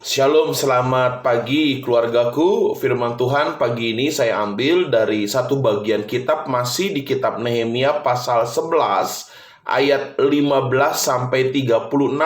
Shalom, selamat pagi keluargaku. Firman Tuhan pagi ini saya ambil dari satu bagian kitab, masih di kitab Nehemia pasal 11 ayat 15 sampai 36.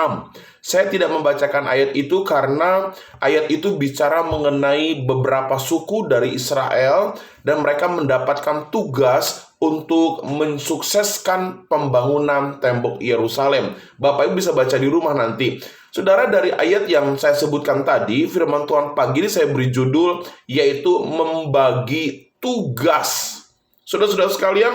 Saya tidak membacakan ayat itu karena ayat itu bicara mengenai beberapa suku dari Israel dan mereka mendapatkan tugas untuk mensukseskan pembangunan tembok Yerusalem. Bapak Ibu bisa baca di rumah nanti. Saudara, dari ayat yang saya sebutkan tadi, firman Tuhan pagi ini saya beri judul, yaitu membagi tugas. Saudara-saudara sekalian,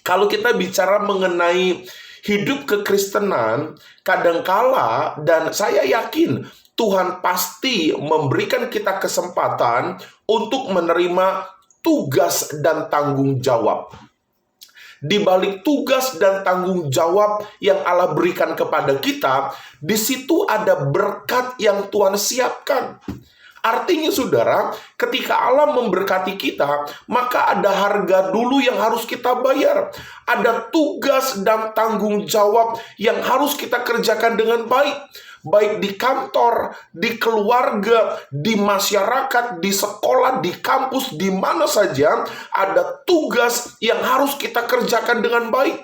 kalau kita bicara mengenai hidup kekristenan, kadangkala, dan saya yakin, Tuhan pasti memberikan kita kesempatan untuk menerima tugas dan tanggung jawab. Di balik tugas dan tanggung jawab yang Allah berikan kepada kita, di situ ada berkat yang Tuhan siapkan. Artinya saudara, ketika Allah memberkati kita, maka ada harga dulu yang harus kita bayar. Ada tugas dan tanggung jawab yang harus kita kerjakan dengan baik. Baik di kantor, di keluarga, di masyarakat, di sekolah, di kampus, di mana saja ada tugas yang harus kita kerjakan dengan baik.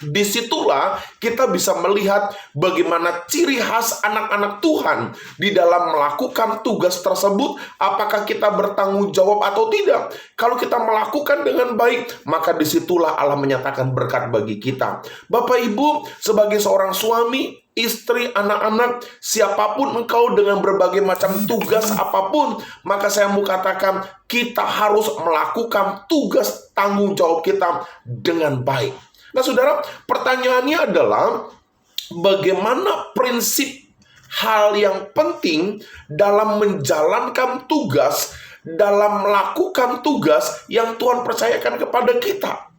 Disitulah kita bisa melihat bagaimana ciri khas anak-anak Tuhan di dalam melakukan tugas tersebut. Apakah kita bertanggung jawab atau tidak? Kalau kita melakukan dengan baik, maka disitulah Allah menyatakan berkat bagi kita. Bapak Ibu, sebagai seorang suami, istri, anak-anak, siapapun engkau dengan berbagai macam tugas apapun, maka saya mau katakan kita harus melakukan tugas tanggung jawab kita dengan baik. Nah saudara, pertanyaannya adalah bagaimana prinsip hal yang penting dalam menjalankan tugas, dalam melakukan tugas yang Tuhan percayakan kepada kita.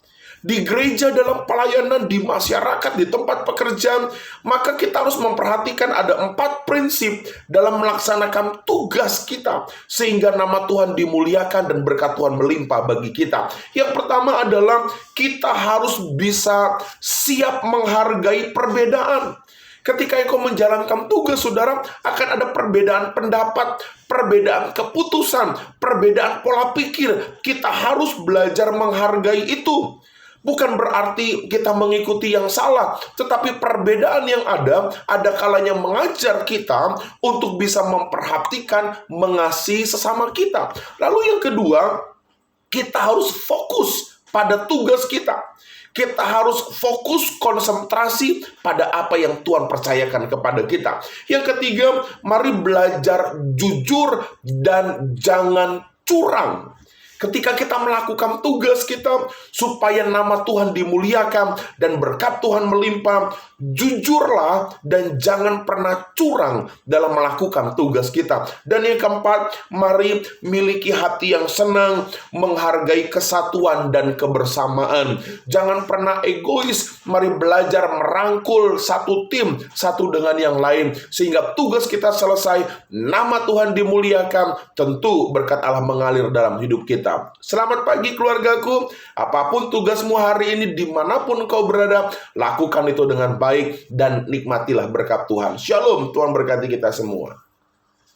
Di gereja, dalam pelayanan, di masyarakat, di tempat pekerjaan, maka kita harus memperhatikan ada 4 prinsip dalam melaksanakan tugas kita, sehingga nama Tuhan dimuliakan dan berkat Tuhan melimpah bagi kita. Yang pertama adalah kita harus bisa siap menghargai perbedaan. Ketika engkau menjalankan tugas, saudara, akan ada perbedaan pendapat, perbedaan keputusan, perbedaan pola pikir. Kita harus belajar menghargai itu. Bukan berarti kita mengikuti yang salah, tetapi perbedaan yang ada kalanya mengajar kita untuk bisa memperhatikan, mengasihi sesama kita. Lalu yang kedua, kita harus fokus pada tugas kita. Kita harus fokus konsentrasi pada apa yang Tuhan percayakan kepada kita. Yang ketiga, mari belajar jujur dan jangan curang. Ketika kita melakukan tugas kita supaya nama Tuhan dimuliakan dan berkat Tuhan melimpah, jujurlah dan jangan pernah curang dalam melakukan tugas kita. Dan yang keempat, mari miliki hati yang senang, menghargai kesatuan dan kebersamaan. Jangan pernah egois, mari belajar merangkul satu tim, satu dengan yang lain, sehingga tugas kita selesai, nama Tuhan dimuliakan, tentu berkat Allah mengalir dalam hidup kita. Selamat pagi keluargaku. Apapun tugasmu hari ini, dimanapun kau berada, lakukan itu dengan baik dan nikmatilah berkat Tuhan. Shalom, Tuhan berkati kita semua.